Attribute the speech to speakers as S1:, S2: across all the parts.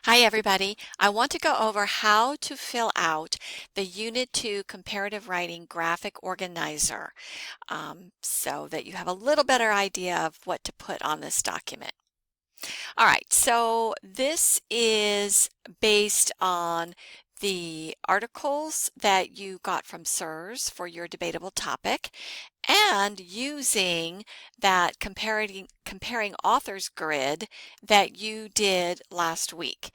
S1: Hi everybody. I want to go over how to fill out the Unit 2 Comparative Writing Graphic Organizer so that you have a little better idea of what to put on this document. All right, so this is based on the articles that you got from SIRS for your debatable topic and using that comparing authors grid that you did last week.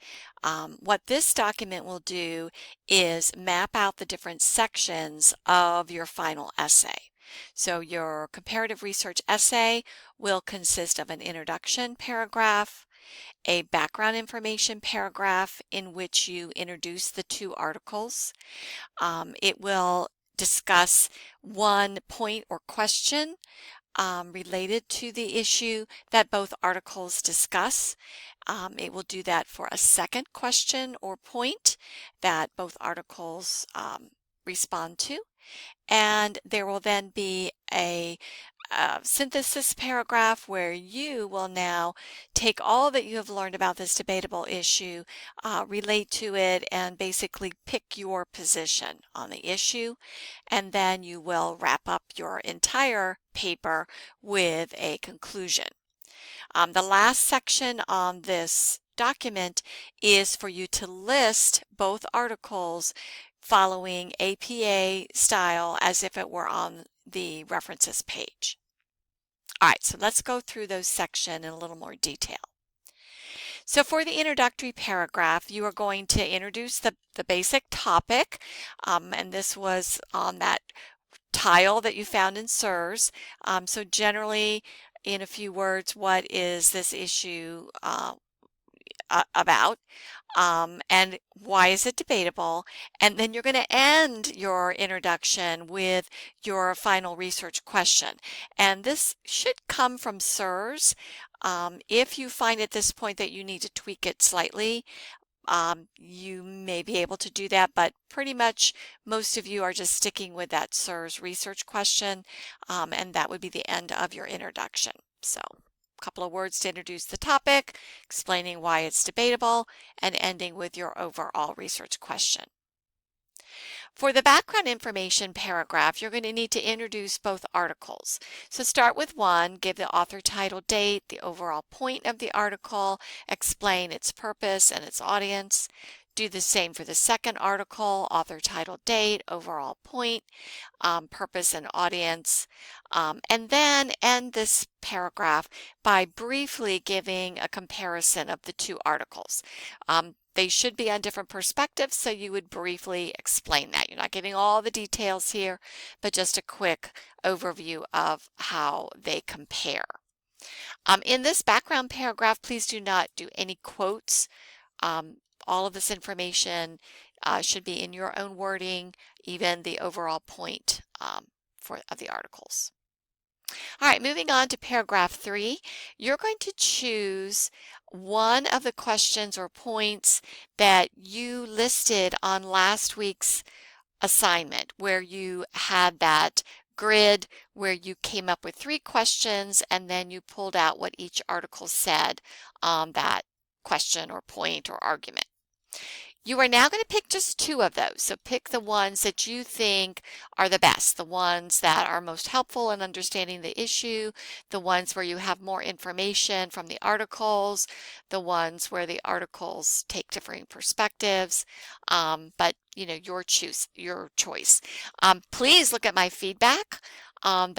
S1: What this document will do is map out the different sections of your final essay. So your comparative research essay will consist of an introduction paragraph, a background information paragraph in which you introduce the two articles. It will discuss one point or question related to the issue that both articles discuss. It will do that for a second question or point that both articles respond to. And there will then be a synthesis paragraph where you will now take all that you have learned about this debatable issue, relate to it, and basically pick your position on the issue. And then you will wrap up your entire paper with a conclusion. The last section on this document is for you to list both articles following APA style as if it were on the references page. All right, so let's go through those sections in a little more detail. So for the introductory paragraph, you are going to introduce the basic topic, and this was on that tile that you found in SIRS. So generally, in a few words, what is this issue about? And why is it debatable? And then you're going to end your introduction with your final research question. And this should come from SIRS. If you find at this point that you need to tweak it slightly, you may be able to do that, but pretty much most of you are just sticking with that SIRS research question, and that would be the end of your introduction. So a couple of words to introduce the topic, explaining why it's debatable, and ending with your overall research question. For the background information paragraph, you're going to need to introduce both articles. So start with one, give the author, title, date, the overall point of the article, explain its purpose and its audience. Do the same for the second article, author, title, date, overall point, purpose and audience, and then end this paragraph by briefly giving a comparison of the two articles. They should be on different perspectives, so you would briefly explain that. You're not giving all the details here, but just a quick overview of how they compare. In this background paragraph, please do not do any quotes. All of this information should be in your own wording, even the overall point of the articles. All right, moving on to paragraph 3, you're going to choose one of the questions or points that you listed on last week's assignment, where you had that grid where you came up with 3 questions and then you pulled out what each article said on that question or point or argument. You are now going to pick just 2 of those. So pick the ones that you think are the best, the ones that are most helpful in understanding the issue, the ones where you have more information from the articles, the ones where the articles take differing perspectives, but your choice. Please look at my feedback on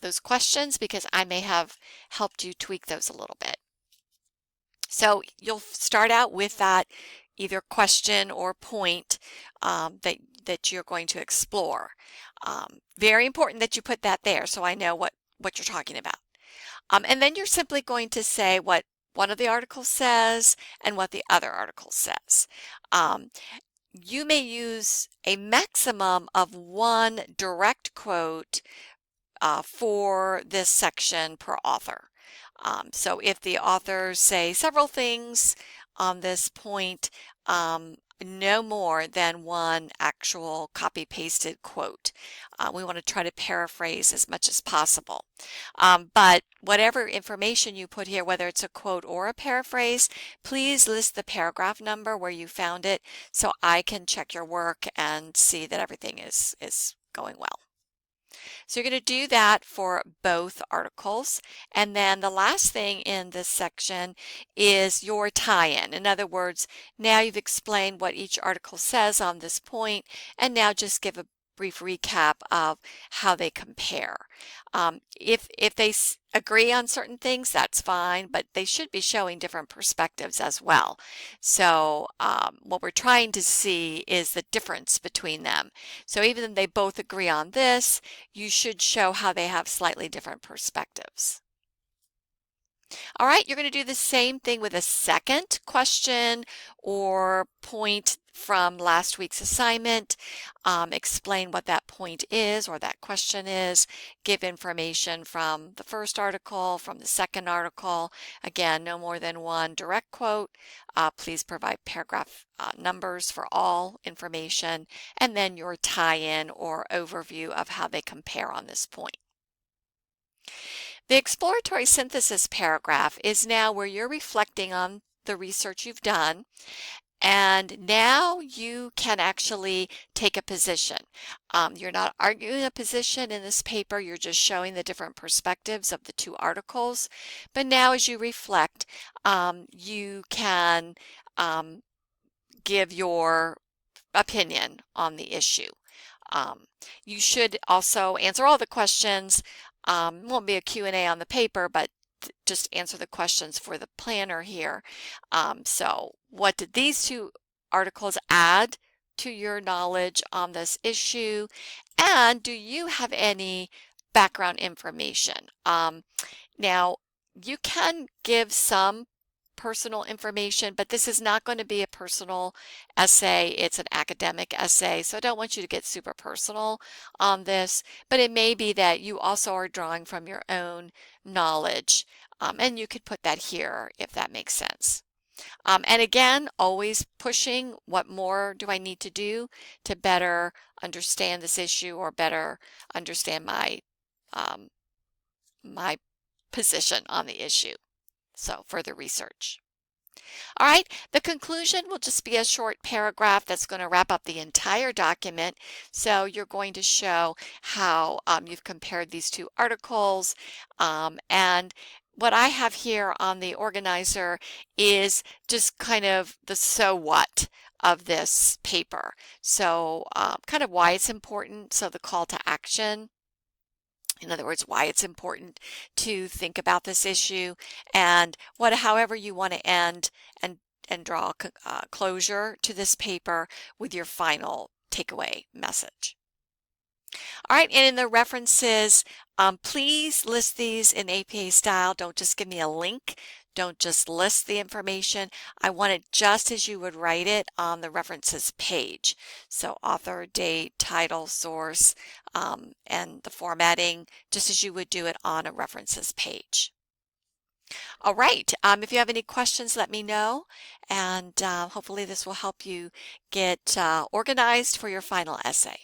S1: those questions, because I may have helped you tweak those a little bit. So you'll start out with that either question or point that you're going to explore. Very important that you put that there so I know what you're talking about. And then you're simply going to say what one of the articles says and what the other article says. You may use a maximum of 1 direct quote for this section per author. So if the authors say several things on this point, no more than one actual copy-pasted quote. We want to try to paraphrase as much as possible. But whatever information you put here, whether it's a quote or a paraphrase, please list the paragraph number where you found it so I can check your work and see that everything is going well. So you're going to do that for both articles. And then the last thing in this section is your tie-in. In other words, now you've explained what each article says on this point, and now just give a brief recap of how they compare. If they agree on certain things, that's fine, but they should be showing different perspectives as well. So what we're trying to see is the difference between them. So even if they both agree on this, you should show how they have slightly different perspectives. All right, you're going to do the same thing with a second question or point from last week's assignment. Explain what that point is or that question is. Give information from the first article, from the second article. Again, no more than one direct quote. Please provide paragraph numbers for all information, and then your tie-in or overview of how they compare on this point. The exploratory synthesis paragraph is now where you're reflecting on the research you've done, and now you can actually take a position. You're not arguing a position in this paper, you're just showing the different perspectives of the two articles. But now as you reflect, you can give your opinion on the issue. You should also answer all the questions. Won't be a Q&A on the paper, but just answer the questions for the planner here. So what did these two articles add to your knowledge on this issue? And do you have any background information? Now, you can give some personal information, but this is not going to be a personal essay. It's an academic essay, so I don't want you to get super personal on this, but it may be that you also are drawing from your own knowledge, and you could put that here if that makes sense. And again, always pushing what more do I need to do to better understand this issue or better understand my my position on the issue. So further research. All right, the conclusion will just be a short paragraph that's going to wrap up the entire document. So you're going to show how you've compared these two articles. And what I have here on the organizer is just kind of the so what of this paper. So kind of why it's important. So the call to action. In other words, why it's important to think about this issue, and however you want to end and draw closure to this paper with your final takeaway message. All right, and in the references, please list these in APA style. Don't just give me a link. Don't just list the information. I want it just as you would write it on the references page. So author, date, title, source, and the formatting, just as you would do it on a references page. All right, if you have any questions, let me know, and hopefully this will help you get organized for your final essay.